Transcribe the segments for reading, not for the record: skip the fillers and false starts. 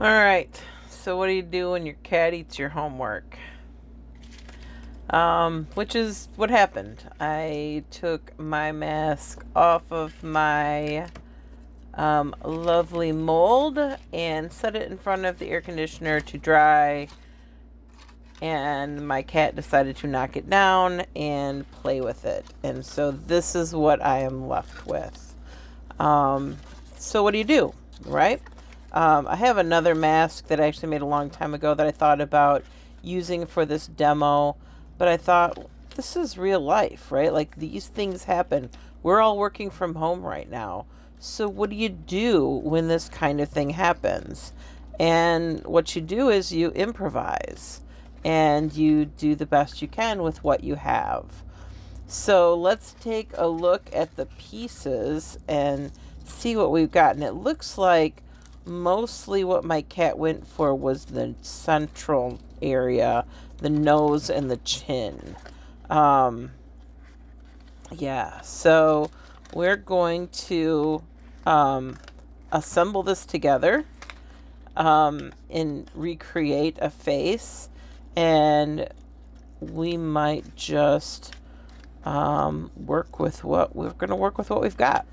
Alright, so what do you do when your cat eats your homework? Which is what happened. I took my mask off of my lovely mold and set it in front of the air conditioner to dry, and my cat decided to knock it down and play with it. And so this is what I am left with. So what do? Right? I have another mask that I actually made a long time ago that I thought about using for this demo, but I thought this is real life, right? Like these things happen. We're all working from home right now. So what do you do when this kind of thing happens? And what you do is you improvise and you do the best you can with what you have. So let's take a look at the pieces and see what we've got. And it looks like mostly what my cat went for was the central area, the nose and the chin. Yeah, so we're going to assemble this together and recreate a face, and we might just work with what we've got,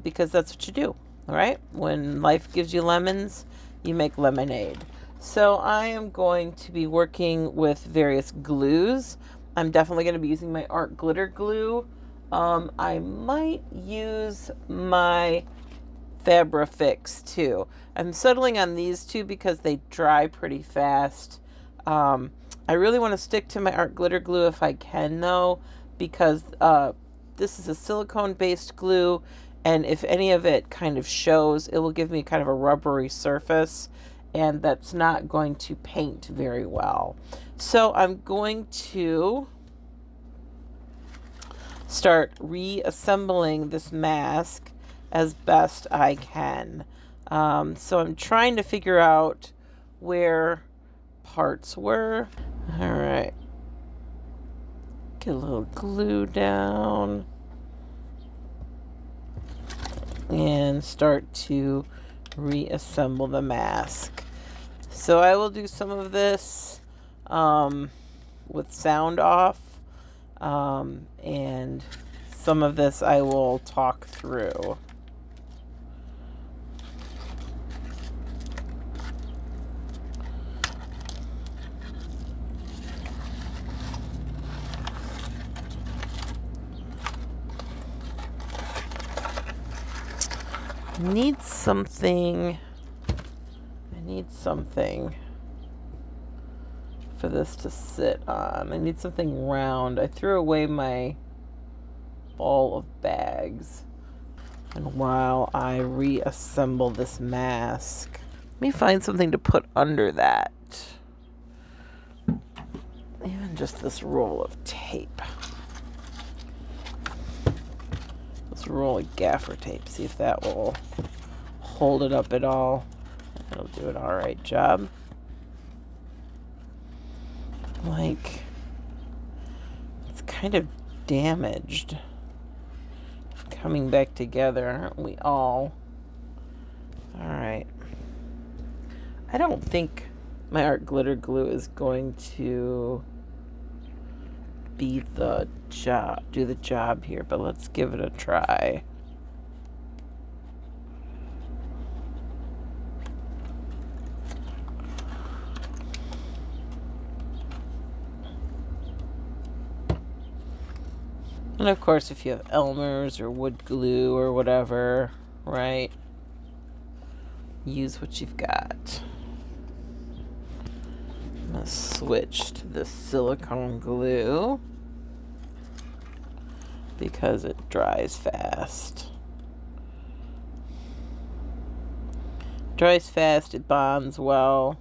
because that's what you do. All right, when life gives you lemons, you make lemonade. So I am going to be working with various glues. I'm definitely going to be using my art glitter glue. I might use my Fabrifix too. I'm settling on these two because they dry pretty fast. I really want to stick to my art glitter glue if I can though, because this is a silicone based glue, and if any of it kind of shows, it will give me kind of a rubbery surface, and that's not going to paint very well. So I'm going to start reassembling this mask as best I can. So I'm trying to figure out where parts were. All right. Get a little glue down and start to reassemble the mask. So I will do some of this with sound off, and some of this I will talk through. I need something for this to sit on. I need something round. I threw away my ball of bags. And while I reassemble this mask, let me find something to put under that. Even just this roll of tape. This roll of gaffer tape. See if that will hold it up at all. It'll do an alright job. Like, it's kind of damaged. Coming back together, aren't we all? Alright. I don't think my art glitter glue is going to do the job here, but let's give it a try. And of course, if you have Elmer's or wood glue or whatever, right, use what you've got. I'm going to switch to the silicone glue because it dries fast. Dries fast, it bonds well.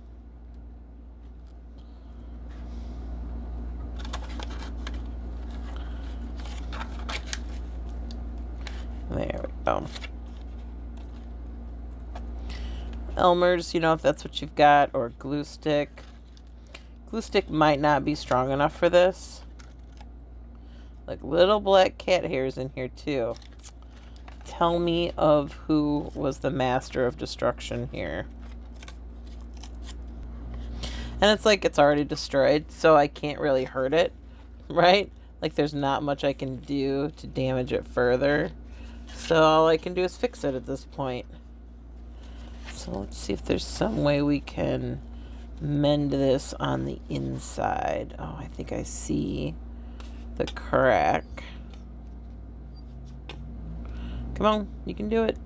There we go. Elmer's, if that's what you've got, or glue stick. Glue stick might not be strong enough for this. Like little black cat hairs in here too. Tell me of who was the master of destruction here. And it's like it's already destroyed, so I can't really hurt it, right? Like there's not much I can do to damage it further. So all I can do is fix it at this point. So let's see if there's some way we can mend this on the inside. Oh, I think I see the crack. Come on, you can do it.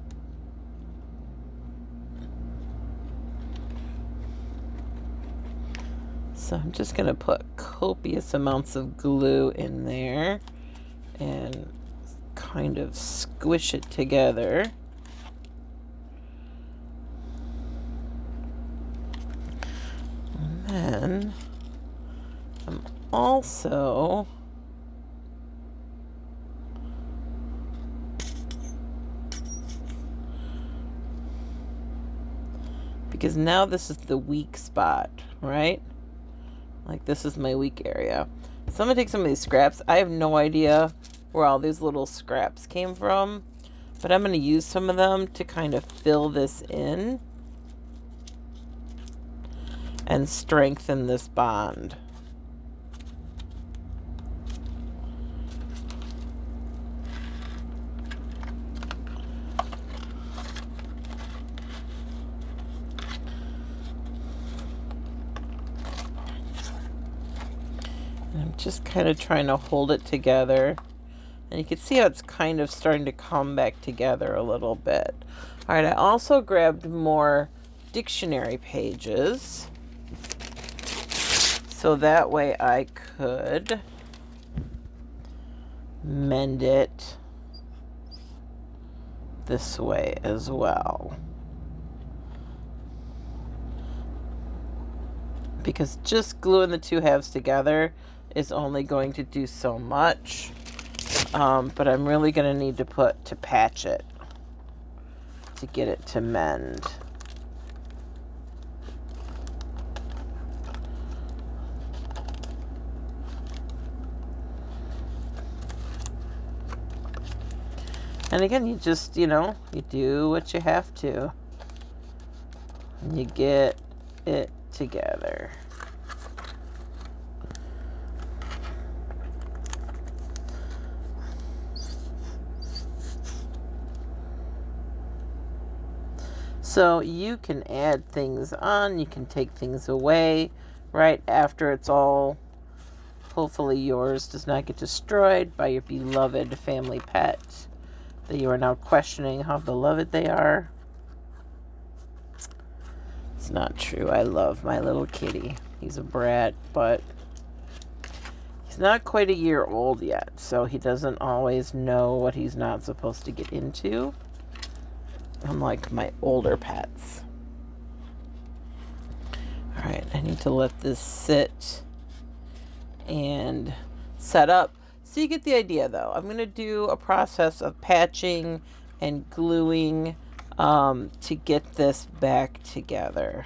So I'm just going to put copious amounts of glue in there and kind of squish it together. And then I'm also because now this is the weak spot, right? Like this is my weak area. So I'm gonna take some of these scraps. I have no idea where all these little scraps came from, but I'm gonna use some of them to kind of fill this in and strengthen this bond. And I'm just kind of trying to hold it together. And you can see how it's kind of starting to come back together a little bit. All right, I also grabbed more dictionary pages. So that way I could mend it this way as well. Because just gluing the two halves together is only going to do so much. But I'm really going to need to patch it to get it to mend. And again, you just, you do what you have to. And you get it together. So you can add things on, you can take things away right after it's all, hopefully yours does not get destroyed by your beloved family pet that you are now questioning how beloved they are. It's not true. I love my little kitty. He's a brat, but he's not quite a year old yet, so he doesn't always know what he's not supposed to get into. Unlike my older pets. Alright, I need to let this sit and set up. So you get the idea though. I'm going to do a process of patching and gluing to get this back together.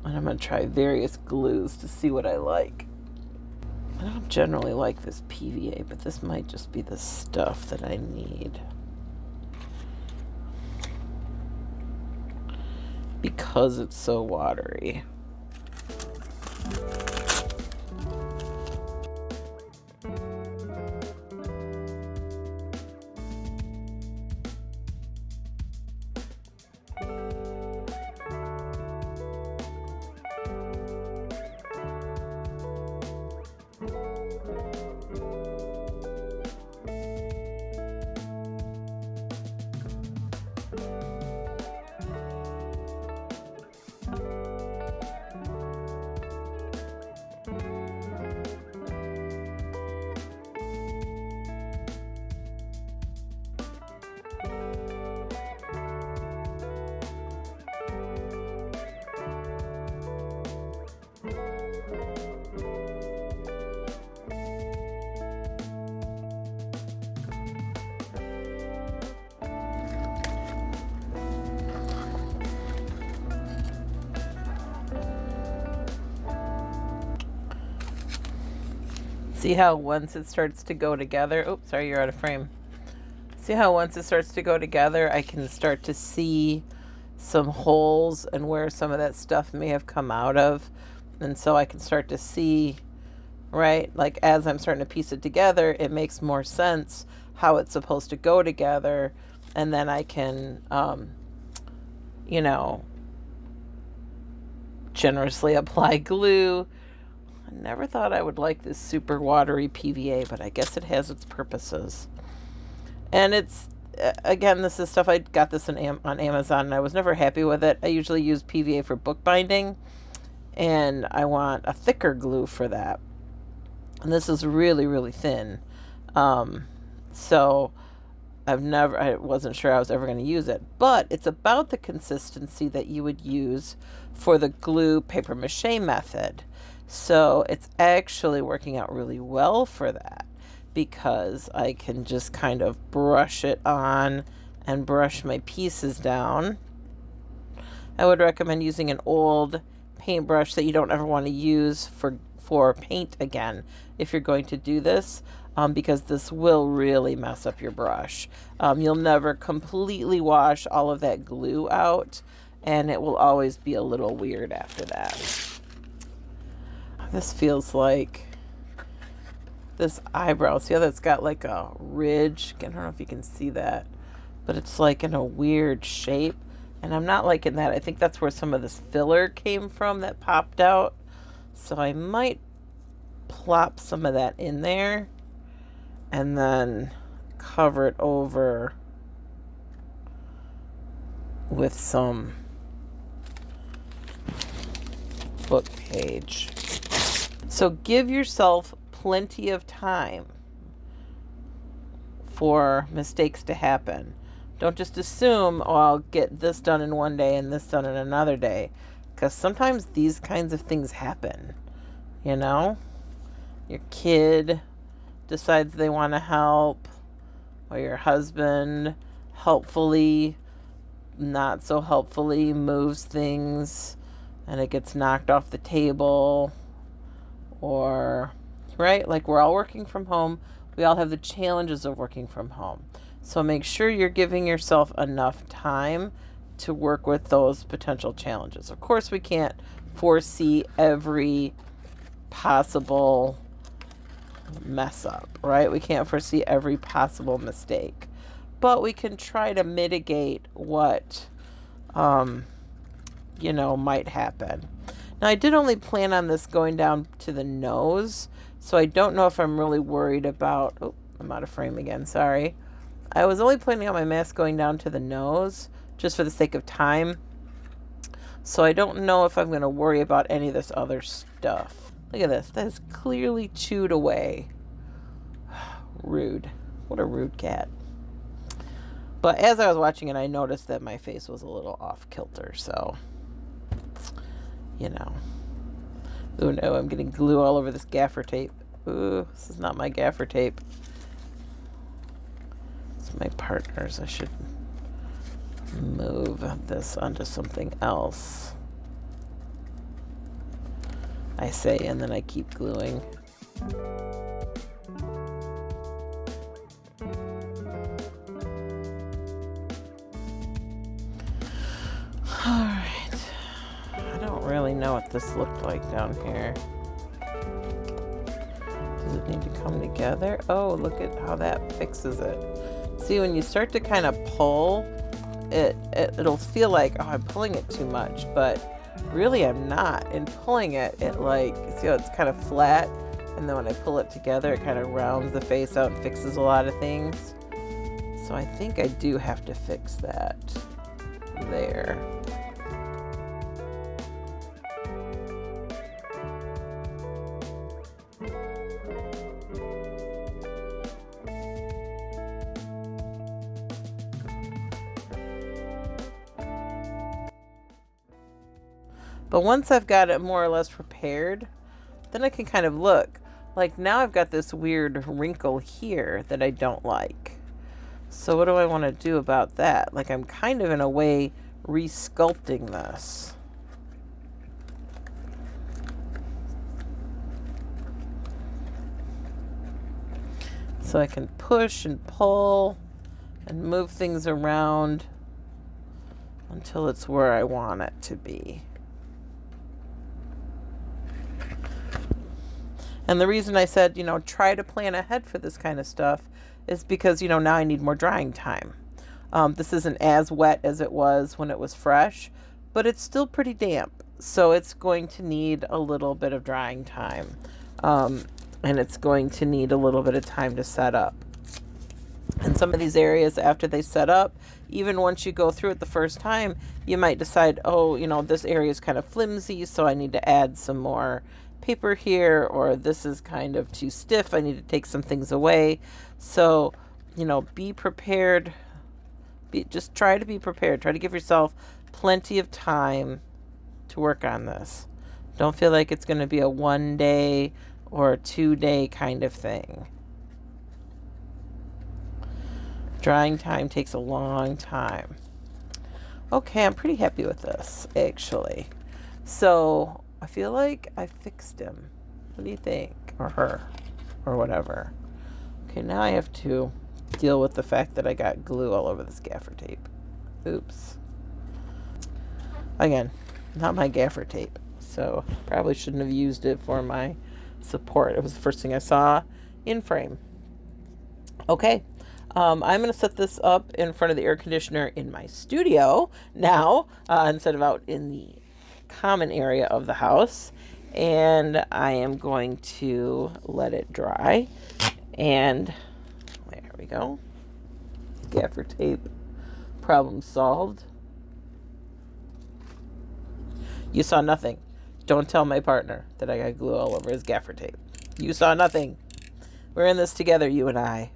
And I'm going to try various glues to see what I like. I don't generally like this PVA, but this might just be the stuff that I need. Because it's so watery. See how once it starts to go together, oops, sorry, you're out of frame. See how once it starts to go together, I can start to see some holes and where some of that stuff may have come out of. And so I can start to see, right? Like as I'm starting to piece it together, it makes more sense how it's supposed to go together. And then I can, you know, generously apply glue. I never thought I would like this super watery PVA, but I guess it has its purposes. And it's, again, this is stuff I got this on Amazon, and I was never happy with it. I usually use PVA for bookbinding, and I want a thicker glue for that. And this is really, really thin. So I wasn't sure I was ever going to use it, but it's about the consistency that you would use for the glue paper mache method. So it's actually working out really well for that, because I can just kind of brush it on and brush my pieces down. I would recommend using an old paintbrush that you don't ever want to use for paint again if you're going to do this, because this will really mess up your brush. You'll never completely wash all of that glue out, and it will always be a little weird after that. This feels like this eyebrow. See how that's got like a ridge? I don't know if you can see that, but it's like in a weird shape, and I'm not liking that. I think that's where some of this filler came from that popped out. So I might plop some of that in there and then cover it over with some book page. So give yourself plenty of time for mistakes to happen. Don't just assume, oh, I'll get this done in one day and this done in another day, because sometimes these kinds of things happen. You know, your kid decides they want to help, or your husband helpfully, not so helpfully moves things and it gets knocked off the table. Or, right, like we're all working from home. We all have the challenges of working from home. So make sure you're giving yourself enough time to work with those potential challenges. Of course, we can't foresee every possible mess up, right? We can't foresee every possible mistake, but we can try to mitigate what, might happen. Now, I did only plan on this going down to the nose, so I don't know if I'm really worried about, oh, I'm out of frame again, sorry. I was only planning on my mask going down to the nose, just for the sake of time. So I don't know if I'm going to worry about any of this other stuff. Look at this. That is clearly chewed away. Rude. What a rude cat. But as I was watching it, I noticed that my face was a little off kilter, so, Oh no, I'm getting glue all over this gaffer tape. Ooh, this is not my gaffer tape. It's my partner's. I should move this onto something else. I say, and then I keep gluing. Alright. I don't really know what this looked like down here. Does it need to come together? Oh, look at how that fixes it. See, when you start to kind of pull, it'll feel like, oh, I'm pulling it too much, but really I'm not. In pulling it, see how it's kind of flat, and then when I pull it together, it kind of rounds the face out and fixes a lot of things. So I think I do have to fix that there. But once I've got it more or less prepared, then I can kind of look. Like now I've got this weird wrinkle here that I don't like. So what do I want to do about that? Like I'm kind of in a way re-sculpting this. So I can push and pull and move things around until it's where I want it to be. And the reason I said, try to plan ahead for this kind of stuff is because, now I need more drying time. This isn't as wet as it was when it was fresh, but it's still pretty damp. So it's going to need a little bit of drying time. And it's going to need a little bit of time to set up. And some of these areas, after they set up, even once you go through it the first time, you might decide, oh, this area is kind of flimsy, so I need to add some more paper here, or this is kind of too stiff, I need to take some things away. So, be prepared. Just try to be prepared. Try to give yourself plenty of time to work on this. Don't feel like it's going to be a 1 day or a 2 day kind of thing. Drying time takes a long time. Okay, I'm pretty happy with this, actually. So, I feel like I fixed him. What do you think? Or her. Or whatever. Okay, now I have to deal with the fact that I got glue all over this gaffer tape. Oops. Again, not my gaffer tape. So, probably shouldn't have used it for my support. It was the first thing I saw in frame. Okay. I'm going to set this up in front of the air conditioner in my studio now, instead of out in the common area of the house. And I am going to let it dry. And there we go. Gaffer tape. Problem solved. You saw nothing. Don't tell my partner that I got glue all over his gaffer tape. You saw nothing. We're in this together, you and I.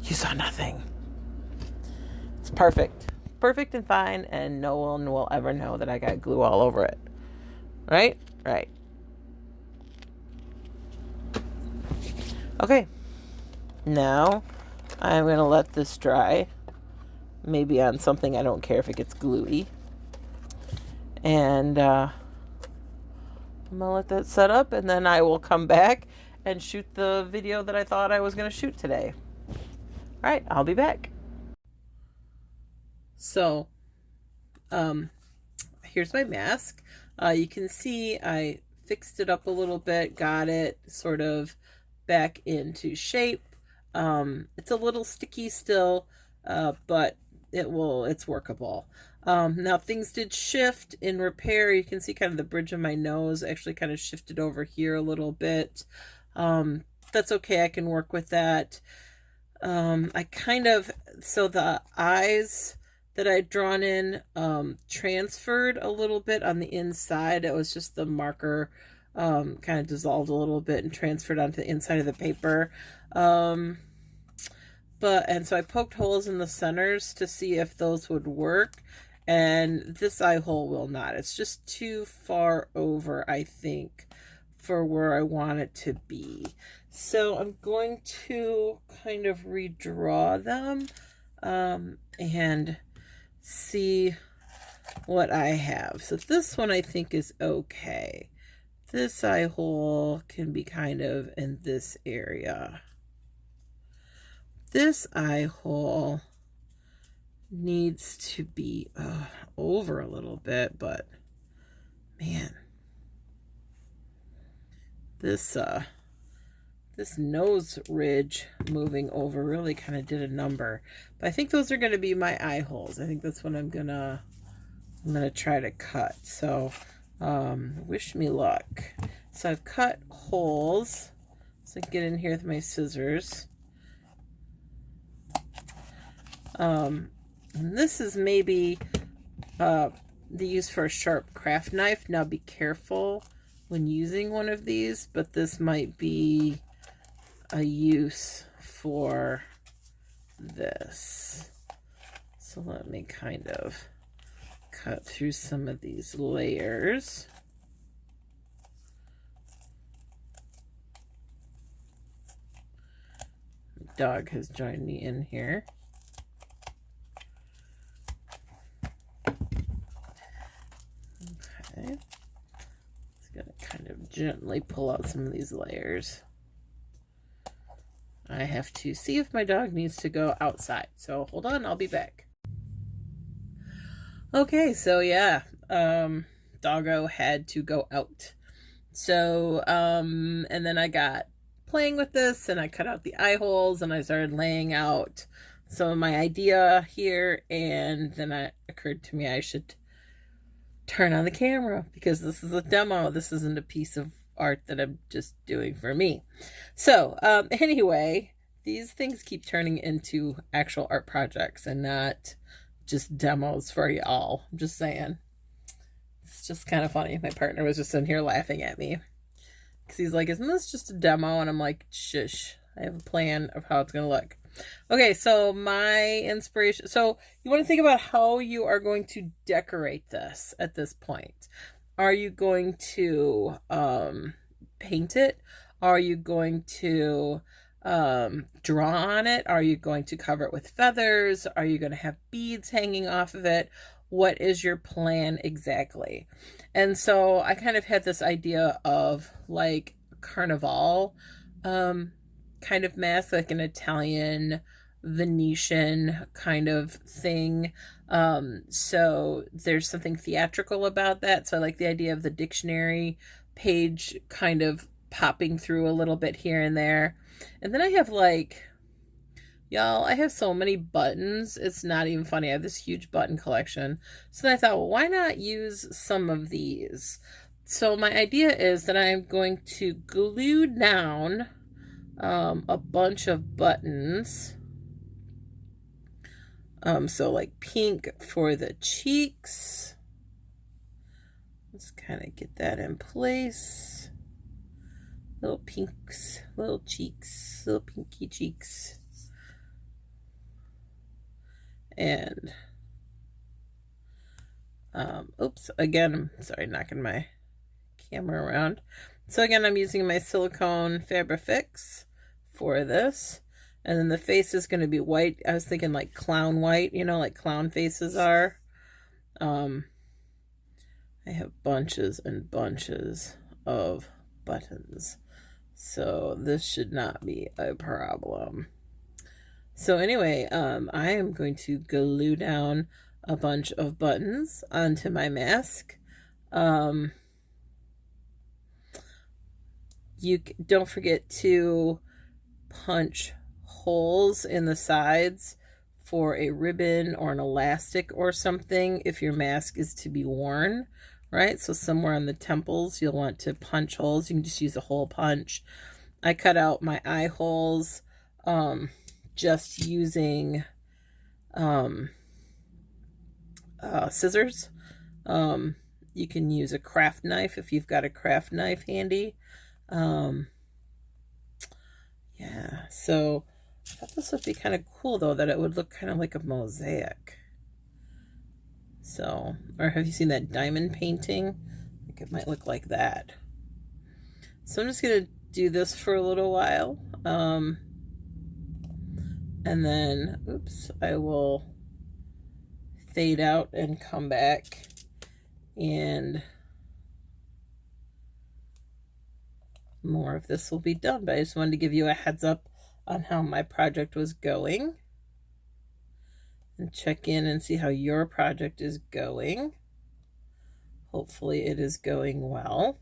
You saw nothing. It's perfect. Perfect and fine, and no one will ever know that I got glue all over it. Right? Right. Okay. Now, I'm going to let this dry. Maybe on something I don't care if it gets gluey. And I'm going to let that set up, and then I will come back and shoot the video that I thought I was going to shoot today. All right, I'll be back. So, here's my mask. You can see I fixed it up a little bit, got it sort of back into shape. It's a little sticky still, but it's workable. Now things did shift in repair. You can see kind of the bridge of my nose actually kind of shifted over here a little bit. That's okay. I can work with that. So the eyes that I'd drawn in, transferred a little bit on the inside. It was just the marker, kind of dissolved a little bit and transferred onto the inside of the paper. And so I poked holes in the centers to see if those would work. And this eye hole will not. It's just too far over, I think, for where I want it to be. So I'm going to kind of redraw them and see what I have. So this one I think is okay. This eye hole can be kind of in this area. This eye hole needs to be over a little bit, but man, this nose ridge moving over really kind of did a number. But I think those are going to be my eye holes. I think that's what I'm gonna try to cut. So wish me luck. So I've cut holes. So I can get in here with my scissors. And this is maybe the use for a sharp craft knife. Now be careful when using one of these, but this might be a use for this. So let me kind of cut through some of these layers. My dog has joined me in here. Okay. Just gonna kind of gently pull out some of these layers. I have to see if my dog needs to go outside. So hold on, I'll be back. Okay, so yeah, doggo had to go out. So, and then I got playing with this and I cut out the eye holes and I started laying out some of my idea here. And then it occurred to me I should turn on the camera because this is a demo. This isn't a piece of art that I'm just doing for me. So, anyway, these things keep turning into actual art projects and not just demos for y'all. I'm just saying. It's just kind of funny. My partner was just in here laughing at me because he's like, "Isn't this just a demo?" And I'm like, "Shush, I have a plan of how it's going to look." Okay, so my inspiration. So you want to think about how you are going to decorate this at this point. Are you going to paint it? Are you going to draw on it? Are you going to cover it with feathers? Are you going to have beads hanging off of it? What is your plan exactly? And so I kind of had this idea of like carnival kind of mask, like an Italian Venetian kind of thing. So there's something theatrical about that. So I like the idea of the dictionary page kind of popping through a little bit here and there. And then I have like, y'all, I have so many buttons. It's not even funny. I have this huge button collection. So then I thought, well, why not use some of these? So my idea is that I'm going to glue down a bunch of buttons. So like pink for the cheeks. Let's kind of get that in place. Little pinks, little cheeks, little pinky cheeks. And, oops, again, I'm sorry, knocking my camera around. So again, I'm using my silicone Fabrifix for this. And then the face is going to be white. I was thinking like clown white, you know, like clown faces are. I have bunches and bunches of buttons. So this should not be a problem. So anyway, I am going to glue down a bunch of buttons onto my mask. You don't forget to punch holes in the sides for a ribbon or an elastic or something if your mask is to be worn, right? So somewhere on the temples you'll want to punch holes. You can just use a hole punch. I cut out my eye holes just using scissors. You can use a craft knife if you've got a craft knife handy. Yeah, so I thought this would be kind of cool though, that it would look kind of like a mosaic. So, or have you seen that diamond painting? I think it might look like that. So I'm just going to do this for a little while. And then, oops, I will fade out and come back and more of this will be done. But I just wanted to give you a heads up on how my project was going and check in and see how your project is going. Hopefully it is going well.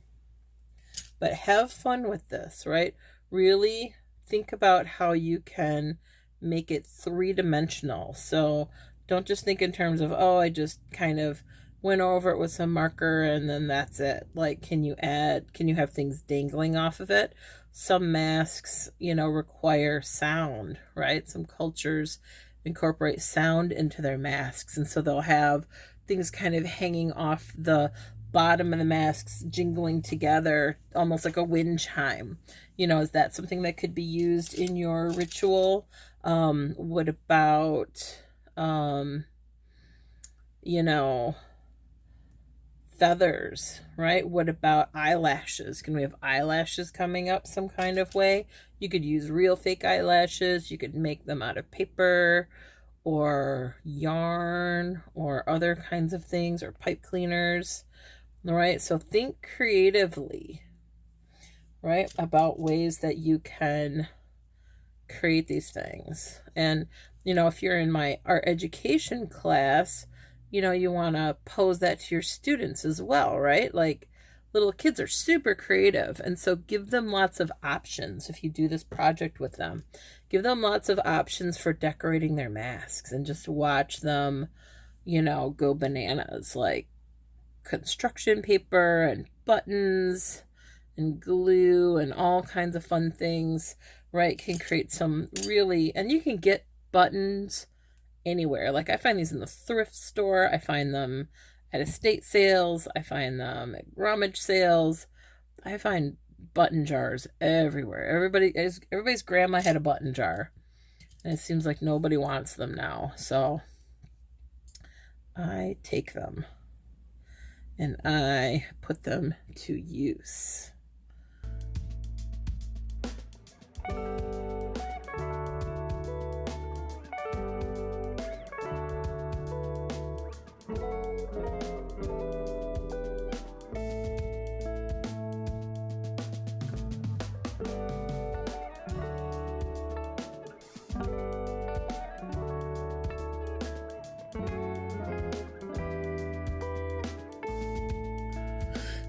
But have fun with this, right? Really think about how you can make it three-dimensional. So don't just think in terms of, oh, I just kind of went over it with some marker and then that's it. Like, can you have things dangling off of it? Some masks, you know, require sound, right? Some cultures incorporate sound into their masks. And so they'll have things kind of hanging off the bottom of the masks, jingling together, almost like a wind chime. You know, is that something that could be used in your ritual? What about, you know, feathers, right? What about eyelashes? Can we have eyelashes coming up some kind of way? You could use real fake eyelashes. You could make them out of paper or yarn or other kinds of things, or pipe cleaners. All right, so think creatively, right, about ways that you can create these things. And, you know, if you're in my art education class, you want to pose that to your students as well, right? Like little kids are super creative. And so give them lots of options if you do this project with them. Give them lots of options for decorating their masks and just watch them, go bananas, like construction paper and buttons and glue and all kinds of fun things, right? Can create some really, and you can get buttons anywhere. Like I find these in the thrift store, I find them at estate sales, I find them at rummage sales. I find button jars everywhere. Everybody's grandma had a button jar, and it seems like nobody wants them now. So I take them and I put them to use.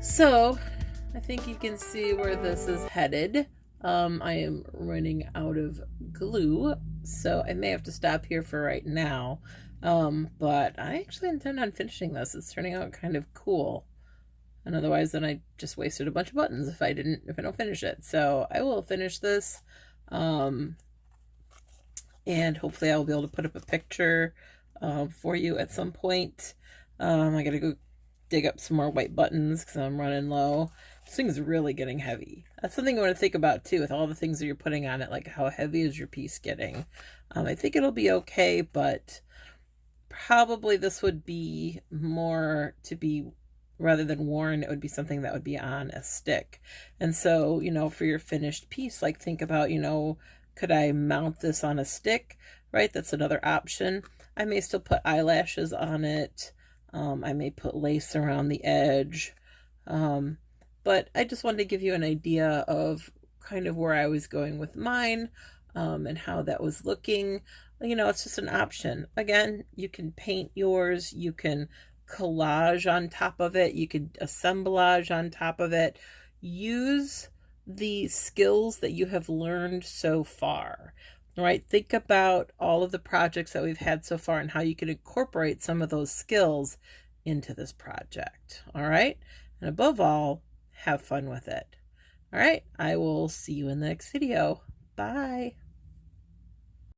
So I think you can see where this is headed. I am running out of glue, so I may have to stop here for right now. But I actually intend on finishing this. It's turning out kind of cool. And otherwise, then I just wasted a bunch of buttons if I don't finish it. So I will finish this. And hopefully I'll be able to put up a picture for you at some point. I gotta go dig up some more white buttons because I'm running low. This thing is really getting heavy. That's something I want to think about too, with all the things that you're putting on it. Like, how heavy is your piece getting? I think it'll be okay, but probably this would be more to be, rather than worn, it would be something that would be on a stick. And so, for your finished piece, like, think about, could I mount this on a stick, right? That's another option. I may still put eyelashes on it. I may put lace around the edge. But I just wanted to give you an idea of kind of where I was going with mine, and how that was looking. It's just an option. Again, you can paint yours, you can collage on top of it, you could assemblage on top of it. Use the skills that you have learned so far. Right? Think about all of the projects that we've had so far and how you can incorporate some of those skills into this project. All right? And above all, have fun with it. All right? I will see you in the next video. Bye.